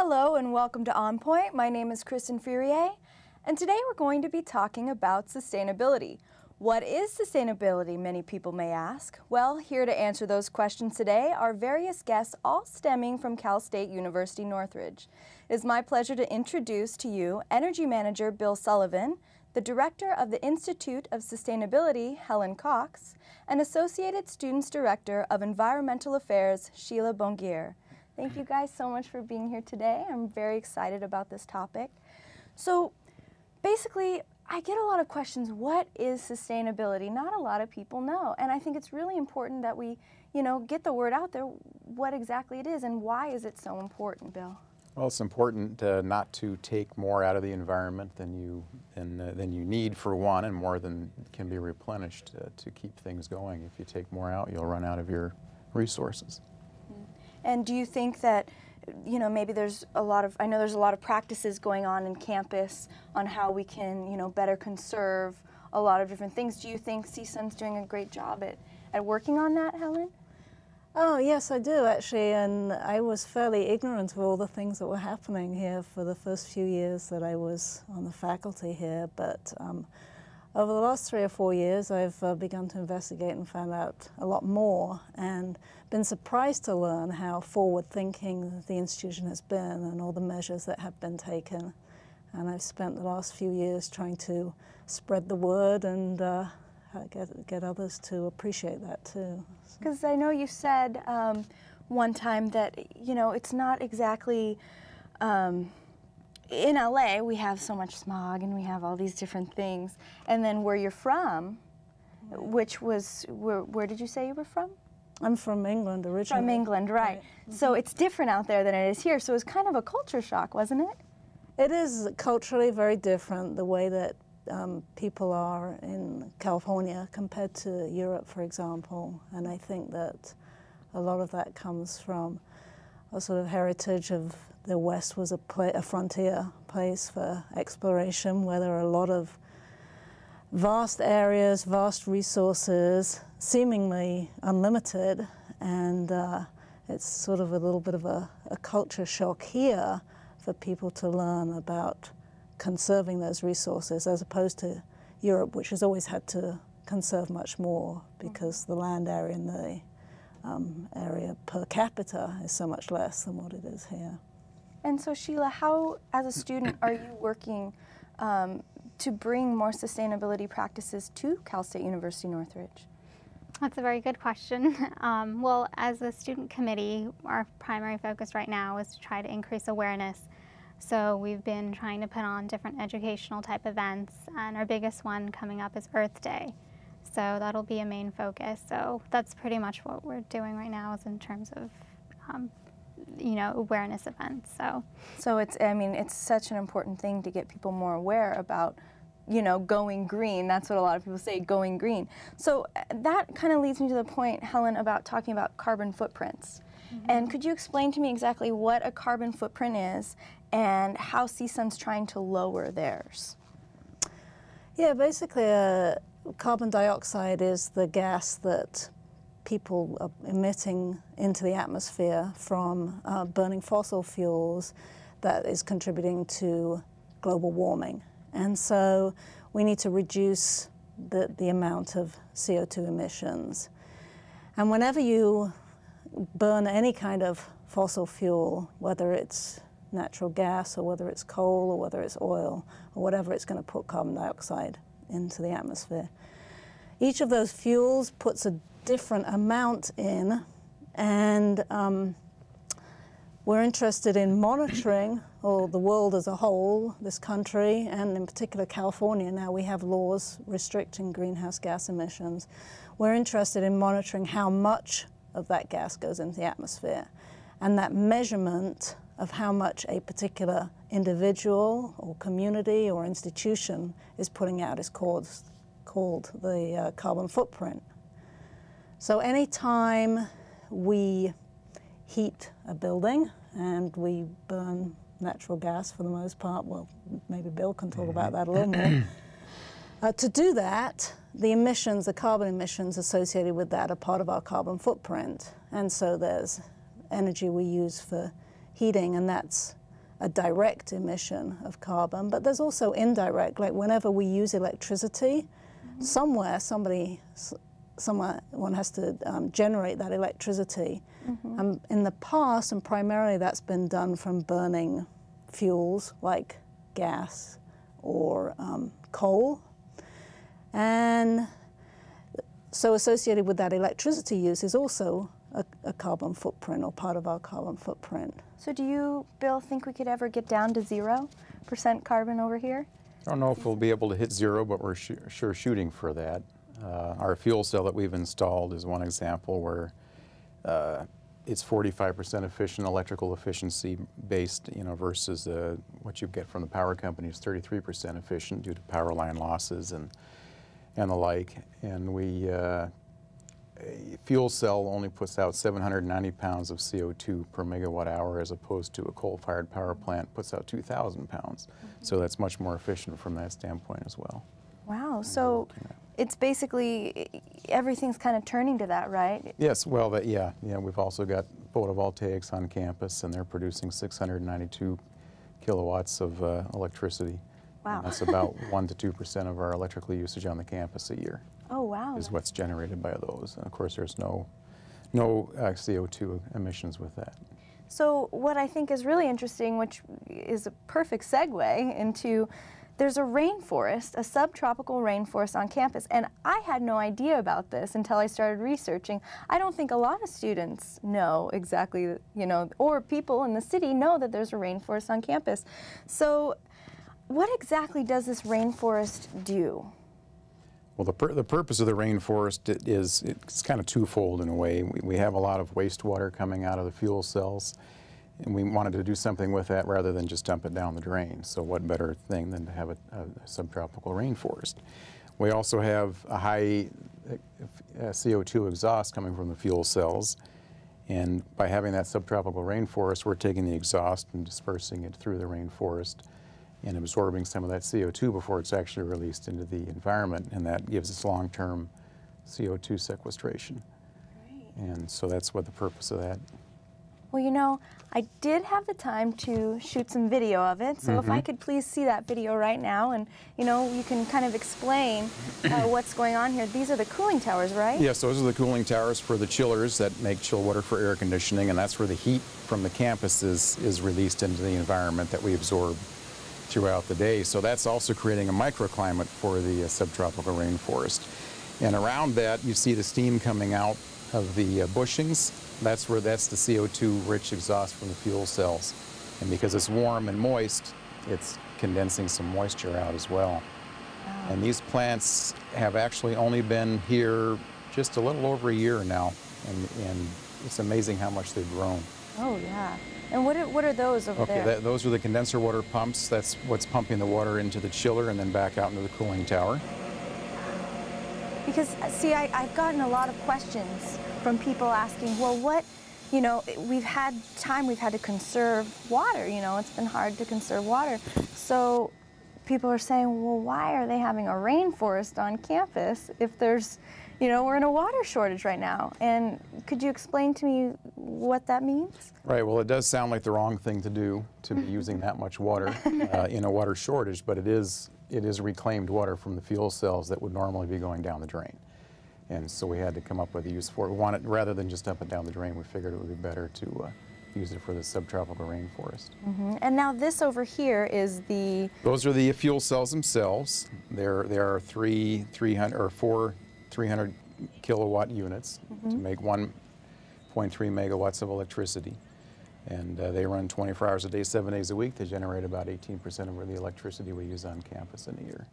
Hello and welcome to On Point. My name is Kristyn Fryrear, and today we're going to be talking about sustainability. What is sustainability, many people may ask? Well, here to answer those questions today are various guests, all stemming from Cal State University Northridge. It is my pleasure to introduce to you Energy Manager Bill Sullivan, the Director of the Institute of Sustainability, Helen Cox, and Associated Students Director of Environmental Affairs, Sheela Bhongir. Thank you guys so much for being here today. I'm very excited about this topic. So basically, I get a lot of questions, what is sustainability? Not a lot of people know, and I think it's really important that we, get the word out there, what exactly it is and why is it so important, Bill? Well, it's important not to take more out of the environment than you need, for one, and more than can be replenished to keep things going. If you take more out, you'll run out of your resources. And do you think that, maybe there's a lot of, I know there's a lot of practices going on in campus on how we can, better conserve a lot of different things. Do you think CSUN's doing a great job at working on that, Helen? Oh, yes, I do, actually, and I was fairly ignorant of all the things that were happening here for the first few years that I was on the faculty here, but over the last 3 or 4 years, I've begun to investigate and found out a lot more, and been surprised to learn how forward-thinking the institution has been and all the measures that have been taken. And I've spent the last few years trying to spread the word and get others to appreciate that too. Because I know you said one time that, it's not exactly, in LA we have so much smog and we have all these different things. And then where you're from, which was, where did you say you were from? I'm from England originally. From England, right. So it's different out there than it is here. So it was kind of a culture shock, wasn't it? It is culturally very different, the way that people are in California compared to Europe, for example. And I think that a lot of that comes from a sort of heritage of the West was a frontier place for exploration, where there are a lot of vast areas, vast resources, seemingly unlimited, and it's sort of a little bit of a culture shock here for people to learn about conserving those resources, as opposed to Europe, which has always had to conserve much more because the land area and the area per capita is so much less than what it is here. And so Sheela, how, as a student, are you working to bring more sustainability practices to Cal State University Northridge? That's a very good question. Well, as a student committee, our primary focus right now is to try to increase awareness. So we've been trying to put on different educational type events, and our biggest one coming up is Earth Day. So that'll be a main focus. So that's pretty much what we're doing right now, is in terms of awareness events. So it's, it's such an important thing to get people more aware about, going green. That's what a lot of people say, going green. So that kind of leads me to the point, Helen, about talking about carbon footprints. Mm-hmm. And could you explain to me exactly what a carbon footprint is and how CSUN's trying to lower theirs? Yeah, basically carbon dioxide is the gas that people are emitting into the atmosphere from burning fossil fuels that is contributing to global warming. And so we need to reduce the amount of CO2 emissions. And whenever you burn any kind of fossil fuel, whether it's natural gas or whether it's coal or whether it's oil or whatever, it's going to put carbon dioxide into the atmosphere. Each of those fuels puts a different amount in, and we're interested in monitoring, or the world as a whole, this country, and in particular California. Now we have laws restricting greenhouse gas emissions. We're interested in monitoring how much of that gas goes into the atmosphere, and that measurement of how much a particular individual or community or institution is putting out is called the carbon footprint. So anytime we heat a building, and we burn natural gas for the most part, well, maybe Bill can talk about that a little more. To do that, the emissions, the carbon emissions associated with that are part of our carbon footprint. And so there's energy we use for heating, and that's a direct emission of carbon, but there's also indirect, like whenever we use electricity, somewhere one has to generate that electricity. In the past, and primarily that's been done from burning fuels like gas or coal. And so associated with that electricity use is also a carbon footprint, or part of our carbon footprint. So do you, Bill, think we could ever get down to 0% carbon over here? I don't know if we'll be able to hit 0, but we're sure shooting for that. Our fuel cell that we've installed is one example where it's 45% efficient, electrical efficiency based, versus what you get from the power companies, 33% efficient due to power line losses and the like. And a fuel cell only puts out 790 pounds of CO2 per megawatt hour, as opposed to a coal-fired power plant puts out 2,000 pounds. So that's much more efficient from that standpoint as well. Wow, so it's basically, everything's kind of turning to that, right? Yes, well, yeah, we've also got photovoltaics on campus, and they're producing 692 kilowatts of electricity. Wow. And that's about 1 to 2% of our electrical usage on the campus a year. Oh, wow. Is what's generated by those. And of course, there's no CO2 emissions with that. So what I think is really interesting, which is a perfect segue into, there's a rainforest, a subtropical rainforest on campus, and I had no idea about this until I started researching. I don't think a lot of students know exactly, or people in the city know that there's a rainforest on campus. So what exactly does this rainforest do? Well, the purpose of the rainforest it's kind of twofold in a way. We have a lot of wastewater coming out of the fuel cells, and we wanted to do something with that rather than just dump it down the drain. So what better thing than to have a subtropical rainforest? We also have a high CO2 exhaust coming from the fuel cells, and by having that subtropical rainforest, we're taking the exhaust and dispersing it through the rainforest and absorbing some of that CO2 before it's actually released into the environment, and that gives us long-term CO2 sequestration. Right. And so that's what the purpose of that. Well, I did have the time to shoot some video of it, so if I could please see that video right now, and you can kind of explain what's going on here. These are the cooling towers, right? Yes, those are the cooling towers for the chillers that make chill water for air conditioning, and that's where the heat from the campus is released into the environment that we absorb throughout the day. So that's also creating a microclimate for the subtropical rainforest. And around that, you see the steam coming out of the bushings. That's the CO2-rich exhaust from the fuel cells. And because it's warm and moist, it's condensing some moisture out as well. Wow. And these plants have actually only been here just a little over a year now, and it's amazing how much they've grown. Oh, yeah. And what are those over there? Okay, those are the condenser water pumps. That's what's pumping the water into the chiller and then back out into the cooling tower. Because, see, I've gotten a lot of questions from people asking, well, we've had to conserve water, it's been hard to conserve water. So people are saying, well, why are they having a rainforest on campus if there's, we're in a water shortage right now? And could you explain to me what that means? Right, well, it does sound like the wrong thing to do, to be using that much water in a water shortage, but it is reclaimed water from the fuel cells that would normally be going down the drain. And so we had to come up with a use for it. Rather than just dump it down the drain, we figured it would be better to use it for the subtropical rainforest. And now this over here is the... Those are the fuel cells themselves. There are four 300 kilowatt units to make 1.3 megawatts of electricity. And they run 24 hours a day, 7 days a week. They generate about 18% of the electricity we use on campus in a year.